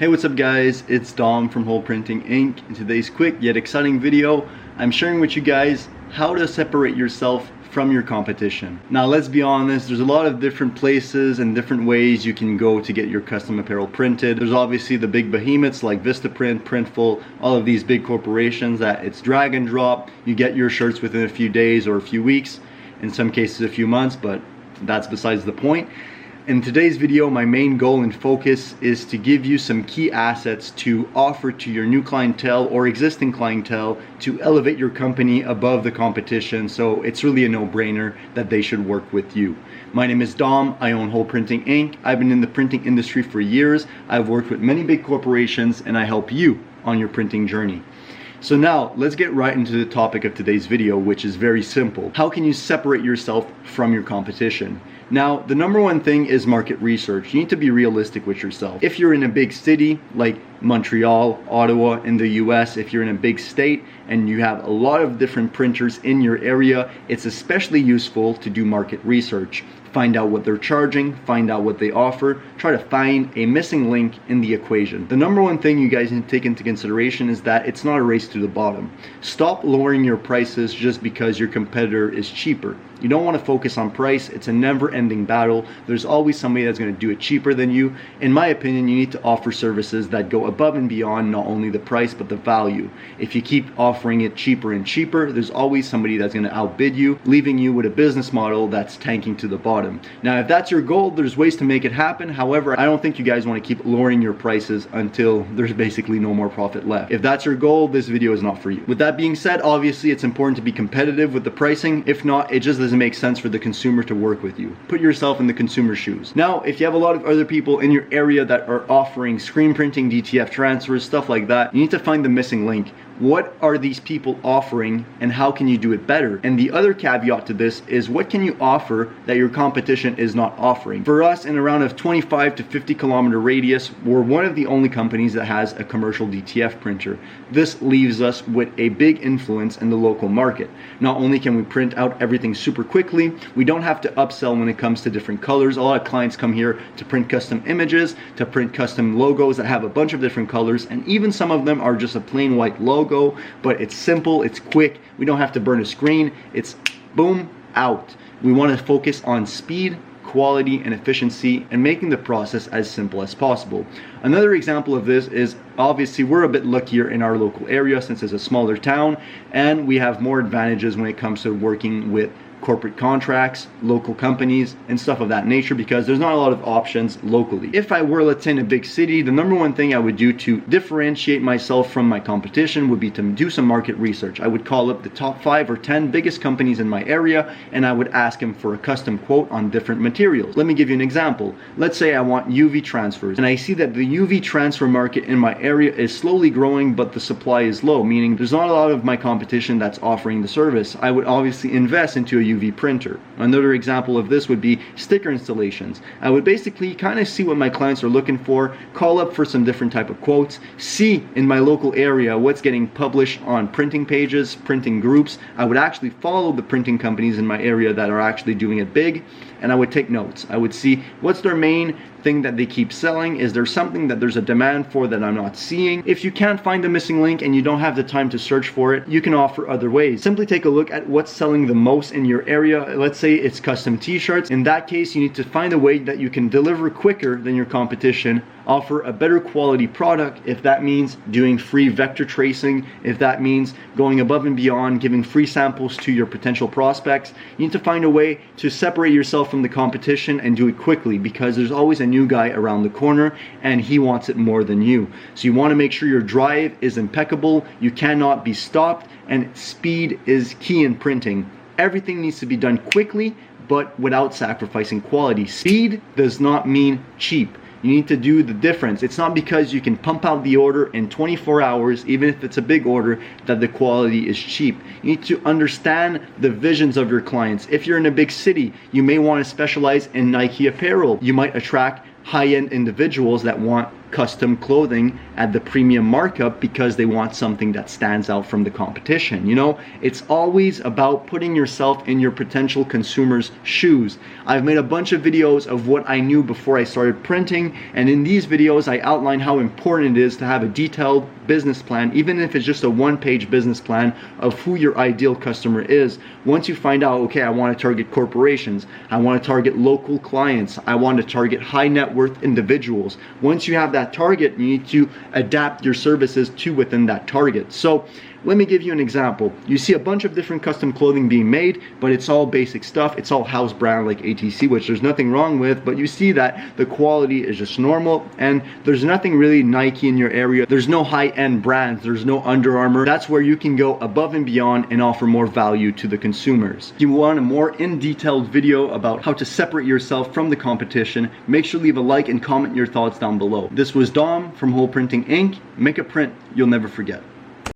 Hey, what's up guys? It's Dom from Whole Printing Inc. In today's quick yet exciting video, I'm sharing with you guys how to separate yourself from your competition. Now let's be honest, there's a lot of different places and different ways you can go to get your custom apparel printed. There's obviously the big behemoths like Vistaprint, Printful, all of these big corporations that it's drag and drop. You get your shirts within a few days or a few weeks, in some cases a few months, but that's besides the point. In today's video, my main goal and focus is to give you some key assets to offer to your new clientele or existing clientele to elevate your company above the competition, so it's really a no-brainer that they should work with you. My name is Dom, I own Whole Printing Inc. I've been in the printing industry for years. I've worked with many big corporations and I help you on your printing journey. So now let's get right into the topic of today's video, which is very simple. How can you separate yourself from your competition? Now, the number one thing is market research. You need to be realistic with yourself. If you're in a big city like Montreal, Ottawa in the US, if you're in a big state and you have a lot of different printers in your area, it's especially useful to do market research. Find out what they're charging, find out what they offer, try to find a missing link in the equation. The number one thing you guys need to take into consideration is that it's not a race to the bottom. Stop lowering your prices just because your competitor is cheaper. You don't want to focus on price. It's a never-ending battle. There's always somebody that's going to do it cheaper than you. In my opinion, you need to offer services that go above and beyond not only the price but the value. If you keep offering it cheaper and cheaper, there's always somebody that's going to outbid you, leaving you with a business model that's tanking to the bottom. Now, if that's your goal, there's ways to make it happen. However, I don't think you guys want to keep lowering your prices until there's basically no more profit left. If that's your goal, this video is not for you. With that being said, obviously it's important to be competitive with the pricing. If not, it just doesn't make sense for the consumer to work with you. Put yourself in the consumer's shoes. Now, if you have a lot of other people in your area that are offering screen printing, DTF transfers, stuff like that, you need to find the missing link. What are these people offering and how can you do it better? And the other caveat to this is, what can you offer that your competition is not offering? For us, in around a 25 to 50 kilometer radius, we're one of the only companies that has a commercial DTF printer. This leaves us with a big influence in the local market. Not only can we print out everything super quickly, we don't have to upsell when it comes to different colors. A lot of clients come here to print custom images, to print custom logos that have a bunch of different colors, and even some of them are just a plain white logo, but it's simple, it's quick, we don't have to burn a screen, it's boom, out. We want to focus on speed, quality, and efficiency, and making the process as simple as possible. Another example of this is, obviously we're a bit luckier in our local area since it's a smaller town, and we have more advantages when it comes to working with corporate contracts, local companies, and stuff of that nature, because there's not a lot of options locally. If I were, let's say, in a big city, the number one thing I would do to differentiate myself from my competition would be to do some market research. I would call up the top 5 or 10 biggest companies in my area and I would ask them for a custom quote on different materials. Let me give you an example. Let's say I want UV transfers and I see that the UV transfer market in my area is slowly growing but the supply is low, meaning there's not a lot of my competition that's offering the service. I would obviously invest into a UV printer. Another example of this would be sticker installations. I would basically kind of see what my clients are looking for, call up for some different type of quotes, see in my local area what's getting published on printing pages, printing groups. I would actually follow the printing companies in my area that are actually doing it big, and I would take notes. I would see what's their main thing that they keep selling. Is there something that there's a demand for that I'm not seeing? If you can't find the missing link and you don't have the time to search for it, you can offer other ways. Simply take a look at what's selling the most in your area. Let's say it's custom t-shirts. In that case, you need to find a way that you can deliver quicker than your competition, offer a better quality product. If that means doing free vector tracing, if that means going above and beyond, giving free samples to your potential prospects, you need to find a way to separate yourself from the competition and do it quickly, because there's always a new guy around the corner and he wants it more than you. So you want to make sure your drive is impeccable, you cannot be stopped, and speed is key in printing. Everything needs to be done quickly but without sacrificing quality. Speed does not mean cheap. You need to do the difference. It's not because you can pump out the order in 24 hours, even if it's a big order, that the quality is cheap. You need to understand the visions of your clients. If you're in a big city, you may want to specialize in Nike apparel. You might attract high-end individuals that want custom clothing at the premium markup because they want something that stands out from the competition. You know, it's always about putting yourself in your potential consumer's shoes. I've made a bunch of videos of what I knew before I started printing, and in these videos I outline how important it is to have a detailed business plan, even if it's just a one-page business plan of who your ideal customer is. Once you find out, okay, I want to target corporations, I want to target local clients, I want to target high net worth individuals. Once you have that target, you need to adapt your services to within that target. So let me give you an example. You see a bunch of different custom clothing being made, but it's all basic stuff. It's all house brand like ATC, which there's nothing wrong with, but you see that the quality is just normal and there's nothing really Nike in your area. There's no high-end brands. There's no Under Armour. That's where you can go above and beyond and offer more value to the consumers. If you want a more in-detailed video about how to separate yourself from the competition, make sure to leave a like and comment your thoughts down below. This was Dom from Whole Printing Inc. Make a print you'll never forget.